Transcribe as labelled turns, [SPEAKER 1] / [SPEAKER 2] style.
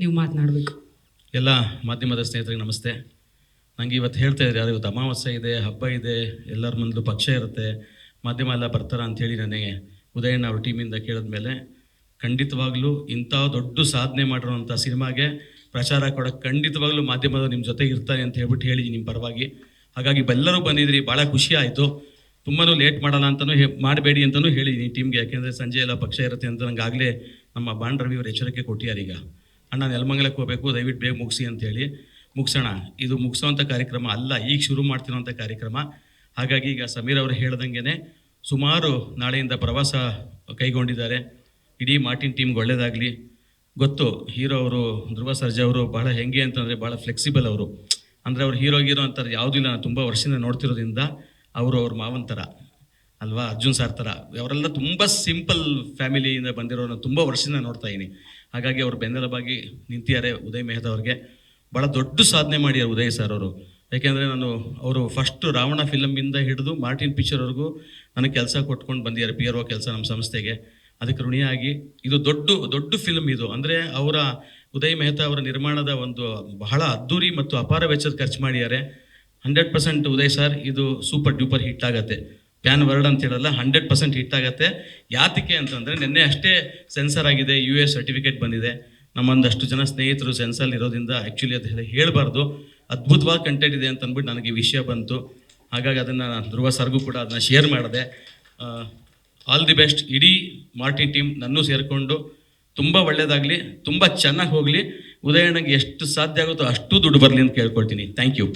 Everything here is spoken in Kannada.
[SPEAKER 1] ನೀವು ಮಾತನಾಡಬೇಕು.
[SPEAKER 2] ಎಲ್ಲ ಮಾಧ್ಯಮದ ಸ್ನೇಹಿತರಿಗೆ ನಮಸ್ತೆ. ನನಗೆ ಇವತ್ತು ಹೇಳ್ತಾ ಇದ್ದಾರೆ, ಯಾರು ಇವತ್ತು ಅಮಾವಾಸ್ಯೆ ಇದೆ, ಹಬ್ಬ ಇದೆ, ಎಲ್ಲರ ಮುಂದೆ ಪಕ್ಷ ಇರುತ್ತೆ, ಮಾಧ್ಯಮ ಎಲ್ಲ ಬರ್ತಾರ ಅಂಥೇಳಿ ನನಗೆ ಉದಯಣ್ಣ ಅವ್ರ ಟೀಮಿಂದ ಕೇಳಿದ್ಮೇಲೆ ಖಂಡಿತವಾಗ್ಲೂ ಇಂಥ ದೊಡ್ಡ ಸಾಧನೆ ಮಾಡಿರೋಂಥ ಸಿನಿಮಾಗೆ ಪ್ರಚಾರ ಕೊಡೋಕ್ಕೆ ಖಂಡಿತವಾಗ್ಲೂ ಮಾಧ್ಯಮದ ನಿಮ್ಮ ಜೊತೆ ಇರ್ತಾರೆ ಅಂತ ಹೇಳ್ಬಿಟ್ಟು ಹೇಳಿ ನಿಮ್ಮ ಪರವಾಗಿ. ಹಾಗಾಗಿ ಎಲ್ಲರೂ ಬಂದಿದ್ರಿ, ಭಾಳ ಖುಷಿ ಆಯಿತು. ತುಂಬಾ ಲೇಟ್ ಮಾಡೋಣ ಅಂತಲೂ ಮಾಡಬೇಡಿ ಅಂತಲೂ ಹೇಳಿದ್ದೀನಿ ಟೀಮ್ಗೆ, ಯಾಕೆಂದರೆ ಸಂಜೆ ಎಲ್ಲ ಪಕ್ಷ ಇರುತ್ತೆ ಅಂತ ನಂಗೆ ಆಗಲೇ ನಮ್ಮ ಬಾಂಡ್ ರವಿ ಅವರು ಎಚ್ಚರಿಕೆ ಕೊಟ್ಟಿದ್ದಾರೆ. ಈಗ ಅಣ್ಣ ನೆಲಮಂಗಲಕ್ಕೆ ಹೋಗಬೇಕು, ದಯವಿಟ್ಟು ಬೇಗ ಮುಗಿಸಿ ಅಂತೇಳಿ. ಮುಗಿಸೋಣ, ಇದು ಮುಗಿಸೋವಂಥ ಕಾರ್ಯಕ್ರಮ ಅಲ್ಲ, ಈಗ ಶುರು ಮಾಡ್ತಿರೋಂಥ ಕಾರ್ಯಕ್ರಮ. ಹಾಗಾಗಿ ಈಗ ಸಮೀರ್ ಅವರು ಹೇಳ್ದಂಗೆ ಸುಮಾರು ನಾಳೆಯಿಂದ ಪ್ರವಾಸ ಕೈಗೊಂಡಿದ್ದಾರೆ. ಇಡೀ ಮಾರ್ಟಿನ್ ಟೀಮ್ಗೆ ಒಳ್ಳೇದಾಗಲಿ. ಗೊತ್ತು, ಹೀರೋ ಅವರು ಧ್ರುವ ಸರ್ಜಾ ಅವರು ಭಾಳ ಹೆಂಗೆ ಅಂತಂದರೆ ಭಾಳ ಫ್ಲೆಕ್ಸಿಬಲ್ ಅವರು. ಅಂದರೆ ಅವ್ರು ಹೀರೋ ಅಂತಾರೆ ಯಾವುದಿಲ್ಲ, ನಾನು ತುಂಬ ವರ್ಷದಿಂದ ನೋಡ್ತಿರೋದ್ರಿಂದ ಅವ್ರ ಮಾವನ ಥರ ಅಲ್ವಾ, ಅರ್ಜುನ್ ಸರ್ ಥರ. ಅವರೆಲ್ಲ ತುಂಬ ಸಿಂಪಲ್ ಫ್ಯಾಮಿಲಿಯಿಂದ ಬಂದಿರೋರನ್ನ ತುಂಬ ವರ್ಷದಿಂದ ನೋಡ್ತಾ ಇದ್ದೀನಿ. ಹಾಗಾಗಿ ಅವ್ರು ಬೆನ್ನೆಲುಬಾಗಿ ನಿಂತಿದ್ದಾರೆ ಉದಯ್ ಮೆಹ್ತಾ ಅವ್ರಿಗೆ. ಭಾಳ ದೊಡ್ಡ ಸಾಧನೆ ಮಾಡಿದ್ದಾರೆ ಉದಯ್ ಸರ್ ಅವರು. ಯಾಕೆಂದರೆ ಅವರು ಫಸ್ಟು ರಾವಣ ಫಿಲಮಿಂದ ಹಿಡಿದು ಮಾರ್ಟಿನ್ ಪಿಕ್ಚರ್ವರೆಗೂ ನನಗೆ ಕೆಲಸ ಕೊಟ್ಕೊಂಡು ಬಂದಿದ್ದಾರೆ, PRO ಕೆಲಸ ನಮ್ಮ ಸಂಸ್ಥೆಗೆ. ಅದಕ್ಕೆ ಋಣಿಯಾಗಿ ಇದು ದೊಡ್ಡ ಫಿಲ್ಮ್ ಇದು. ಅಂದರೆ ಉದಯ್ ಮೆಹ್ತಾ ಅವರ ನಿರ್ಮಾಣದ ಒಂದು ಬಹಳ ಅದ್ದೂರಿ ಮತ್ತು ಅಪಾರ ವೆಚ್ಚದ ಖರ್ಚು ಮಾಡಿದ್ದಾರೆ. 100% ಉದಯ್ ಸರ್ ಇದು ಸೂಪರ್ ಡ್ಯೂಪರ್ ಹಿಟ್ ಆಗುತ್ತೆ. ಪ್ಯಾನ್ ವರ್ಡ್ ಅಂತ ಹೇಳಲ್ಲ, 100% ಹಿಟ್ ಆಗುತ್ತೆ. ಯಾತಕ್ಕೆ ಅಂತಂದರೆ ನಿನ್ನೆ ಅಷ್ಟೇ ಸೆನ್ಸರ್ ಆಗಿದೆ, US ಸರ್ಟಿಫಿಕೇಟ್ ಬಂದಿದೆ. ನಮ್ಮೊಂದಷ್ಟು ಜನ ಸ್ನೇಹಿತರು ಸೆನ್ಸರ್ ಇರೋದ್ರಿಂದ ಆ್ಯಕ್ಚುಲಿ ಅದು ಹೇಳಬಾರ್ದು, ಅದ್ಭುತವಾಗಿ ಕಂಟೆಂಟ್ ಇದೆ ಅಂತ ಅಂದ್ಬಿಟ್ಟು ನನಗೆ ವಿಷಯ ಬಂತು. ಹಾಗಾಗಿ ಅದನ್ನು ಧ್ರುವ ಸರ್ಗೂ ಕೂಡ ಅದನ್ನು ಶೇರ್ ಮಾಡಿದೆ. ಆಲ್ ದಿ ಬೆಸ್ಟ್ ಇಡೀ ಮಾರ್ಟಿನ್ ಟೀಮ್, ನನ್ನೂ ಸೇರಿಕೊಂಡು ತುಂಬ ಒಳ್ಳೆಯದಾಗಲಿ, ತುಂಬ ಚೆನ್ನಾಗಿ ಹೋಗಲಿ. ಉದಯಣ್ಣಗೆ ಎಷ್ಟು ಸಾಧ್ಯ ಆಗುತ್ತೋ ಅಷ್ಟು ದುಡ್ಡು ಬರಲಿ ಅಂತ ಕೇಳ್ಕೊಳ್ತೀನಿ. Thank you.